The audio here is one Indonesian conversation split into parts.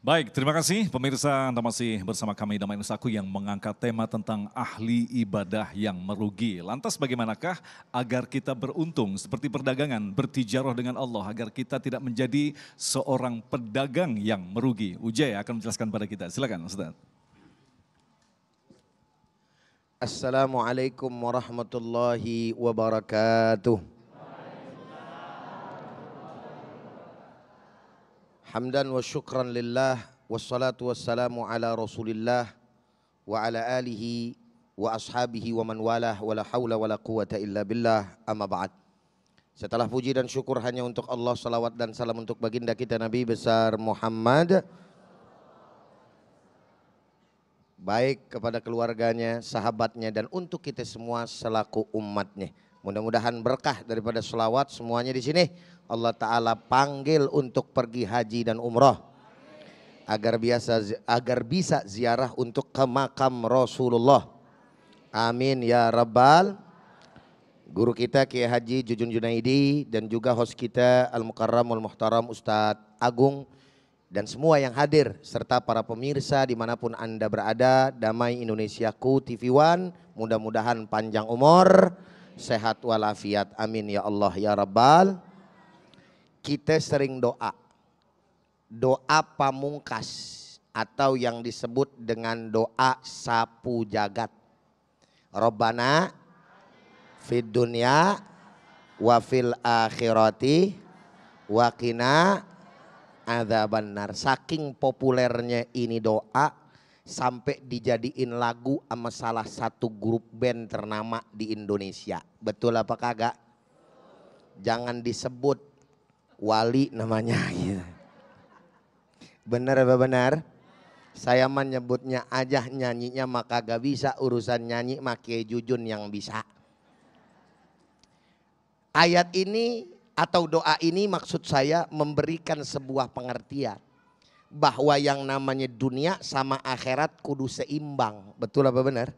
Baik, terima kasih pemirsa. Anda masih bersama kami Damai Nusaku yang mengangkat tema tentang ahli ibadah yang merugi. Lantas bagaimanakah agar kita beruntung seperti perdagangan, bertijarah dengan Allah agar kita tidak menjadi seorang pedagang yang merugi. Ujay akan menjelaskan pada kita. Silakan Ustaz. Assalamualaikum warahmatullahi wabarakatuh. Hamdan wa syukran lillah, wassalatu wassalamu ala rasulillah, wa ala alihi wa ashabihi wa man walah, wa la hawla wa la quwata illa billah, amma ba'd. Setelah puji dan syukur hanya untuk Allah, salawat dan salam untuk baginda kita Nabi besar Muhammad, baik kepada keluarganya, sahabatnya, dan untuk kita semua selaku umatnya. Mudah-mudahan berkah daripada selawat semuanya di sini Allah Ta'ala panggil untuk pergi haji dan umrah agar bisa ziarah untuk ke makam Rasulullah. Amin ya Rabbal. Guru kita Kiai Haji Jujun Junaidi dan juga host kita Al-Mukarram Al-Muhtaram Ustadz Agung dan semua yang hadir serta para pemirsa dimanapun Anda berada. Damai Indonesiaku TV One, mudah-mudahan panjang umur, sehat walafiat, amin ya Allah ya Rabbal. Kita sering doa pamungkas atau yang disebut dengan doa sapu jagat. Rabbana fid dunya wa fil akhirati wa qina adzabannar. Saking populernya ini doa sampai dijadiin lagu sama salah satu grup band ternama di Indonesia. Betul apa kagak? Jangan disebut, Wali namanya. Bener apa benar? Saya menyebutnya aja, nyanyinya maka gak bisa. Urusan nyanyi Kiai Jujun yang bisa. Ayat ini atau doa ini maksud saya memberikan sebuah pengertian bahwa yang namanya dunia sama akhirat kudu seimbang. Betul apa benar?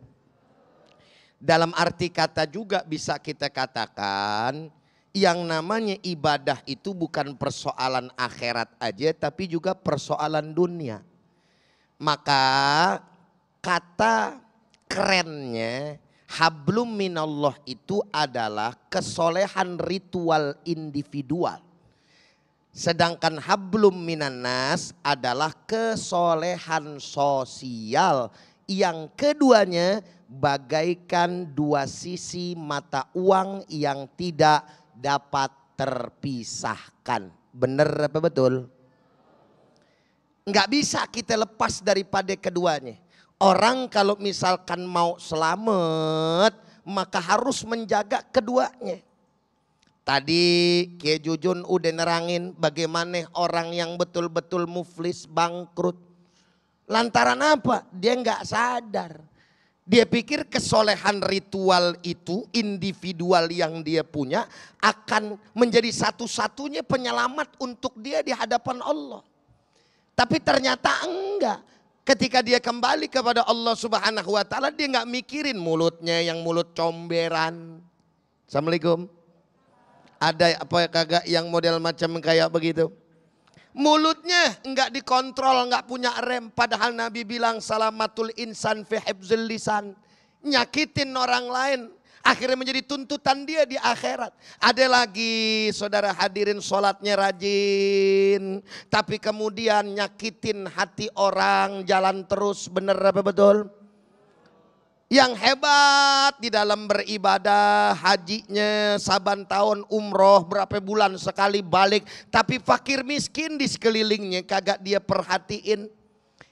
Dalam arti kata juga bisa kita katakan yang namanya ibadah itu bukan persoalan akhirat aja tapi juga persoalan dunia. Maka kata kerennya hablum minallah itu adalah kesolehan ritual individual. Sedangkan hablum minannas adalah kesolehan sosial. Yang keduanya bagaikan dua sisi mata uang yang tidak dapat terpisahkan. Bener apa betul? Nggak bisa kita lepas daripada keduanya. Orang kalau misalkan mau selamat maka harus menjaga keduanya. Tadi Kiai Jujun udah nerangin bagaimana orang yang betul-betul muflis bangkrut. Lantaran apa? Dia nggak sadar. Dia pikir kesolehan ritual itu individual yang dia punya akan menjadi satu-satunya penyelamat untuk dia di hadapan Allah. Tapi ternyata enggak. Ketika dia kembali kepada Allah Subhanahu wa taala dia enggak mikirin mulutnya yang mulut comberan. Assalamualaikum. Ada apa kagak yang model macam kayak begitu? Mulutnya enggak dikontrol, enggak punya rem. Padahal Nabi bilang salamatul insan fi hifzil lisan. Nyakitin orang lain akhirnya menjadi tuntutan dia di akhirat. Ada lagi saudara hadirin sholatnya rajin tapi kemudian nyakitin hati orang, jalan terus. Bener apa betul? Yang hebat di dalam beribadah, hajinya saban tahun, umroh berapa bulan sekali balik. Tapi fakir miskin di sekelilingnya kagak dia perhatiin.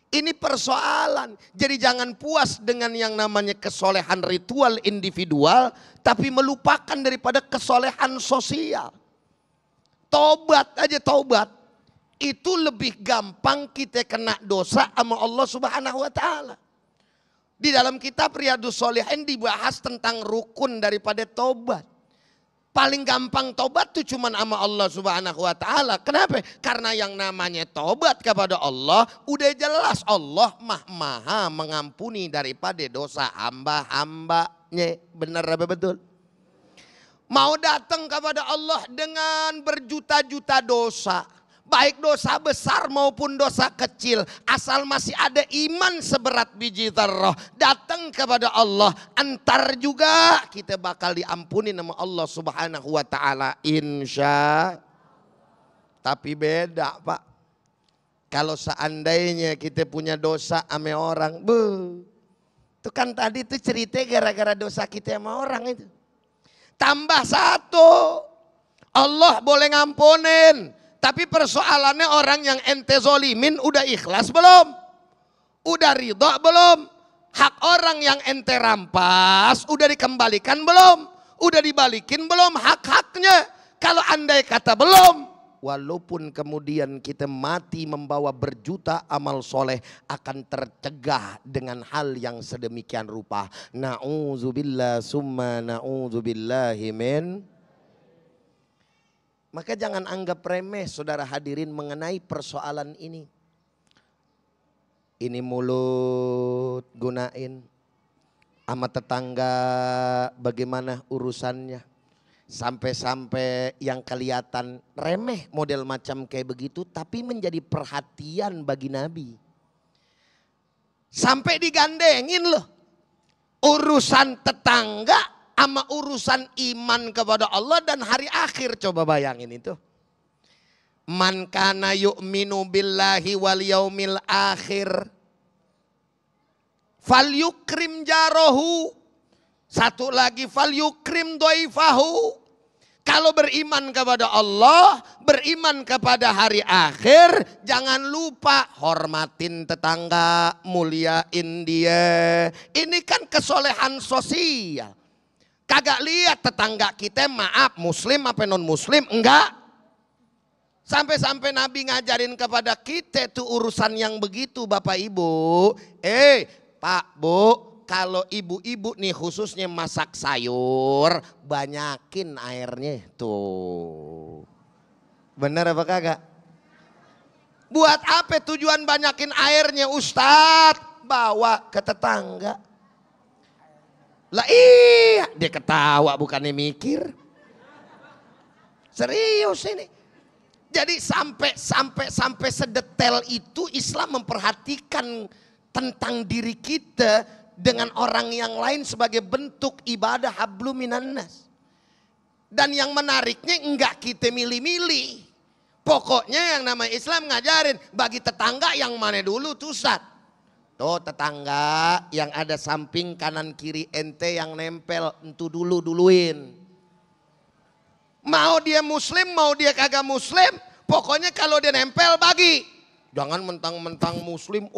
Ini persoalan. Jadi jangan puas dengan yang namanya kesolehan ritual individual. Tapi melupakan daripada kesolehan sosial. Tobat aja tobat. Itu lebih gampang kita kena dosa sama Allah Subhanahu wa taala. Di dalam kitab Riyadhus Shalihin dibahas tentang rukun daripada tobat. Paling gampang tobat tuh cuman sama Allah Subhanahu wa taala. Kenapa? Karena yang namanya tobat kepada Allah udah jelas Allah maha mengampuni daripada dosa hamba-hambanya. Benar apa betul? Mau datang kepada Allah dengan berjuta-juta dosa. Baik dosa besar maupun dosa kecil. Asal masih ada iman seberat biji zarrah. Datang kepada Allah. Antar juga kita bakal diampuni nama Allah subhanahu wa ta'ala. Insya. Tapi beda Pak. Kalau seandainya kita punya dosa sama orang. Itu kan tadi tuh cerita gara-gara dosa kita sama orang itu. Tambah satu. Allah boleh ngampunin. Tapi persoalannya orang yang ente zolimin udah ikhlas belum? Udah ridha belum? Hak orang yang ente rampas udah dikembalikan belum? Udah dibalikin belum hak-haknya? Kalau andai kata belum, walaupun kemudian kita mati membawa berjuta amal soleh akan tercegah dengan hal yang sedemikian rupa. Na'udzubillah summa na'udzubillahi min. Maka jangan anggap remeh saudara hadirin mengenai persoalan ini. Ini mulut gunain sama tetangga bagaimana urusannya. Sampai-sampai yang kelihatan remeh model macam kayak begitu tapi menjadi perhatian bagi Nabi. Sampai digandengin loh. Urusan tetangga sama urusan iman kepada Allah dan hari akhir. Coba bayangin itu. Man kana yu'minu billahi wal yaumil akhir fal yukrim jarohu. Satu lagi fal yukrim doifahu. Kalau beriman kepada Allah, beriman kepada hari akhir, jangan lupa hormatin tetangga, muliain dia. Ini kan kesolehan sosial. Kagak lihat tetangga kita maaf muslim apa non muslim, enggak. Sampai-sampai Nabi ngajarin kepada kita tuh urusan yang begitu Bapak Ibu. Pak Bu, kalau ibu-ibu nih khususnya masak sayur, banyakin airnya tuh. Bener apa kagak? Buat apa tujuan banyakin airnya Ustadz? Bawa ke tetangga. Lah iya, dia ketawa bukannya mikir. Serius ini. Jadi sampai sedetail itu Islam memperhatikan tentang diri kita dengan orang yang lain sebagai bentuk ibadah hablum minan nas. Dan yang menariknya enggak kita milih-milih. Pokoknya yang namanya Islam ngajarin bagi tetangga yang mana dulu tuh Ustaz. Tuh tetangga yang ada samping kanan kiri ente yang nempel entu duluin. Mau dia muslim mau dia kagak muslim, pokoknya kalau dia nempel bagi. Jangan mentang-mentang muslim,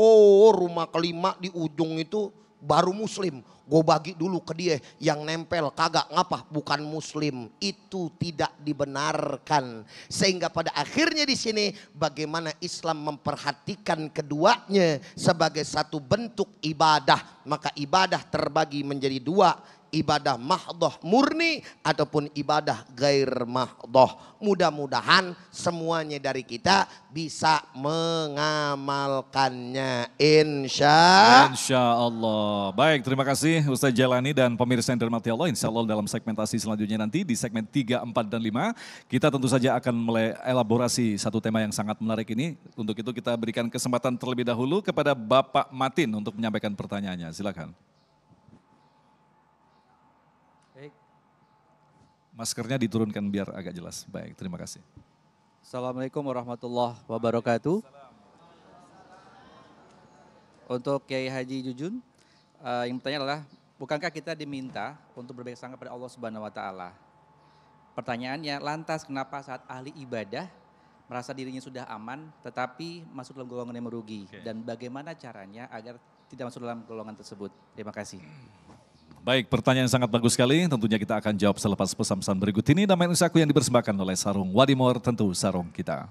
rumah kelima di ujung itu baru muslim. Gue bagi dulu ke dia yang nempel kagak ngapa bukan muslim. Itu tidak dibenarkan. Sehingga pada akhirnya di sini bagaimana Islam memperhatikan keduanya sebagai satu bentuk ibadah. Maka ibadah terbagi menjadi dua. Ibadah mahdoh murni ataupun ibadah gair mahdoh. Mudah-mudahan semuanya dari kita bisa mengamalkannya insya Allah. Baik, terima kasih Ustaz Jailani dan pemirsa yang dirahmati Allah. Insya Allah dalam segmentasi selanjutnya nanti di segmen 3, 4, dan 5 kita tentu saja akan mulai elaborasi satu tema yang sangat menarik ini. Untuk itu kita berikan kesempatan terlebih dahulu kepada Bapak Matin untuk menyampaikan pertanyaannya. Silakan. Maskernya diturunkan biar agak jelas. Baik, terima kasih. Assalamualaikum warahmatullahi wabarakatuh. Untuk Kiai Haji Jujun, yang bertanya adalah, bukankah kita diminta untuk berbaik sangka pada Allah Subhanahu Wa Taala? Pertanyaannya, lantas kenapa saat ahli ibadah merasa dirinya sudah aman, tetapi masuk dalam golongan yang merugi? Dan bagaimana caranya agar tidak masuk dalam golongan tersebut? Terima kasih. Baik, pertanyaan yang sangat bagus sekali. Tentunya kita akan jawab selepas pesan-pesan berikut ini. Damai Nusaku yang dipersembahkan oleh Sarung Wadimor, tentu sarung kita.